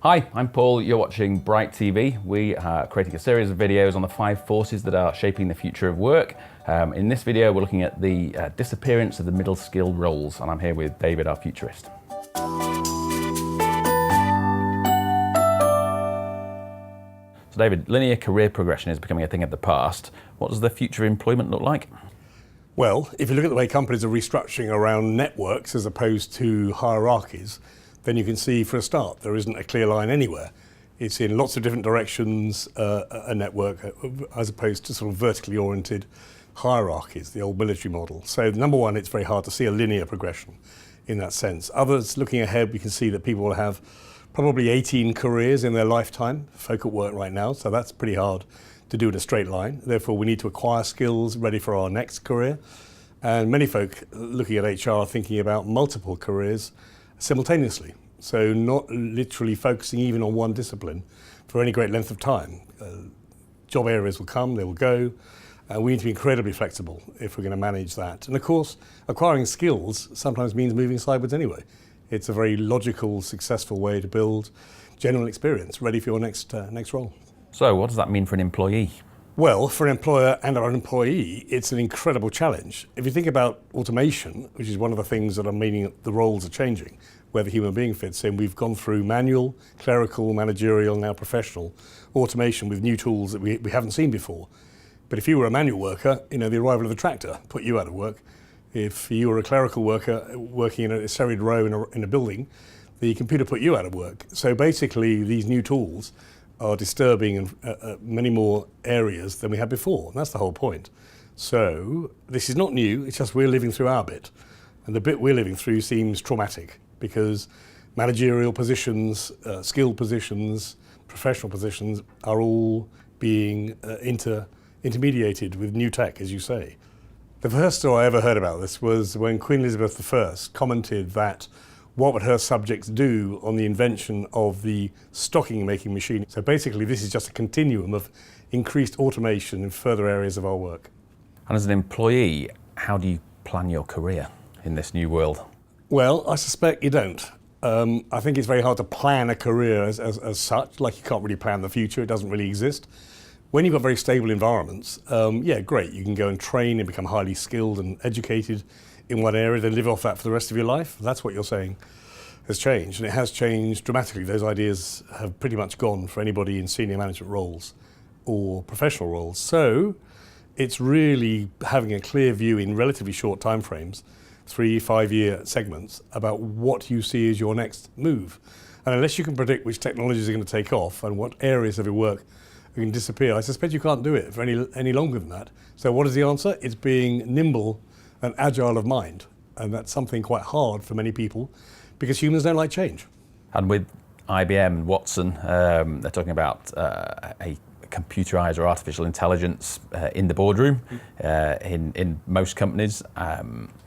Hi, I'm Paul, you're watching Bright TV. We are creating a series of videos on the 5 forces that are shaping the future of work. In this video, we're looking at the disappearance of the middle skilled roles, and I'm here with David, our futurist. So David, linear career progression is becoming a thing of the past. What does the future of employment look like? Well, if you look at the way companies are restructuring around networks as opposed to hierarchies, then you can see for a start there isn't a clear line anywhere. It's in lots of different directions, a network, as opposed to sort of vertically oriented hierarchies, the old military model. So number one, it's very hard to see a linear progression in that sense. Others, looking ahead, we can see that people will have probably 18 careers in their lifetime, folk at work right now, so that's pretty hard to do in a straight line. Therefore, we need to acquire skills ready for our next career. And many folk looking at HR are thinking about multiple careers simultaneously. So not literally focusing even on one discipline for any great length of time. Job areas will come, they will go, and we need to be incredibly flexible if we're going to manage that. And of course, acquiring skills sometimes means moving sideways anyway. It's a very logical, successful way to build general experience ready for your next role. So what does that mean for an employee? Well, for an employer and an employee, it's an incredible challenge. If you think about automation, which is one of the things that are meaning the roles are changing, where the human being fits in, we've gone through manual, clerical, managerial, now professional automation with new tools that we haven't seen before. But if you were a manual worker, the arrival of the tractor put you out of work. If you were a clerical worker working in a serried row in a building, the computer put you out of work. So basically, these new tools are disturbing in many more areas than we had before. And that's the whole point. So this is not new, it's just we're living through our bit. And the bit we're living through seems traumatic because managerial positions, skilled positions, professional positions are all being intermediated with new tech, as you say. The first story I ever heard about this was when Queen Elizabeth I commented that what would her subjects do on the invention of the stocking making machine. So basically this is just a continuum of increased automation in further areas of our work. And as an employee, how do you plan your career in this new world? Well, I suspect you don't. I think it's very hard to plan a career as such, like you can't really plan the future, it doesn't really exist. When you've got very stable environments, yeah, great, you can go and train and become highly skilled and educated in one area, then live off that for the rest of your life. That's what you're saying has changed, and it has changed dramatically. Those ideas have pretty much gone for anybody in senior management roles or professional roles. So it's really having a clear view in relatively short timeframes, 3-5 year segments, about what you see as your next move. And unless you can predict which technologies are going to take off and what areas of your work are going to disappear, I suspect you can't do it for any longer than that. So what is the answer? It's being nimble and agile of mind. And that's something quite hard for many people because humans don't like change. And with IBM and Watson, they're talking about a computerized or artificial intelligence in the boardroom in most companies.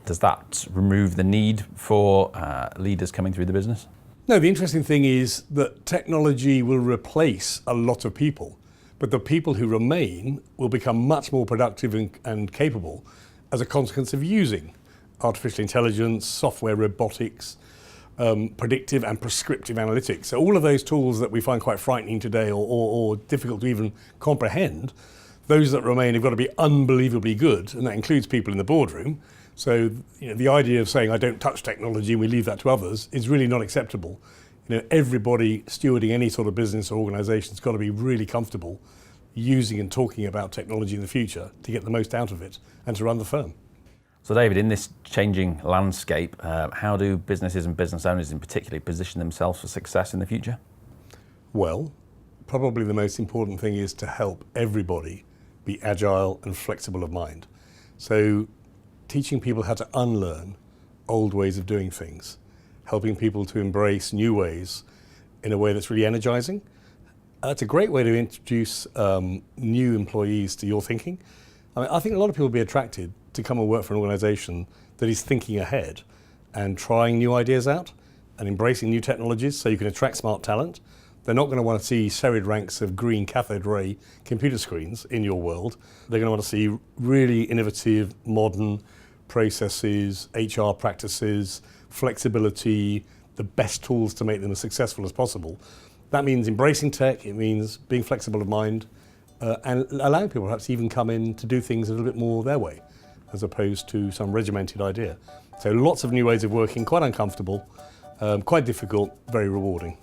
Does that remove the need for leaders coming through the business? No, the interesting thing is that technology will replace a lot of people, but the people who remain will become much more productive and capable as a consequence of using artificial intelligence, software, robotics, predictive and prescriptive analytics. So all of those tools that we find quite frightening today or difficult to even comprehend, those that remain have got to be unbelievably good, and that includes people in the boardroom. So the idea of saying I don't touch technology and we leave that to others is really not acceptable. Everybody stewarding any sort of business or organisation has got to be really comfortable using and talking about technology in the future to get the most out of it and to run the firm. So David, in this changing landscape, how do businesses and business owners in particular position themselves for success in the future? Well, probably the most important thing is to help everybody be agile and flexible of mind. So teaching people how to unlearn old ways of doing things, helping people to embrace new ways in a way that's really energizing. It's a great way to introduce new employees to your thinking. I think a lot of people will be attracted to come and work for an organisation that is thinking ahead and trying new ideas out and embracing new technologies so you can attract smart talent. They're not going to want to see serried ranks of green cathode ray computer screens in your world. They're going to want to see really innovative, modern processes, HR practices, flexibility, the best tools to make them as successful as possible. That means embracing tech, it means being flexible of mind, and allowing people perhaps even come in to do things a little bit more their way, as opposed to some regimented idea. So lots of new ways of working, quite uncomfortable, quite difficult, very rewarding.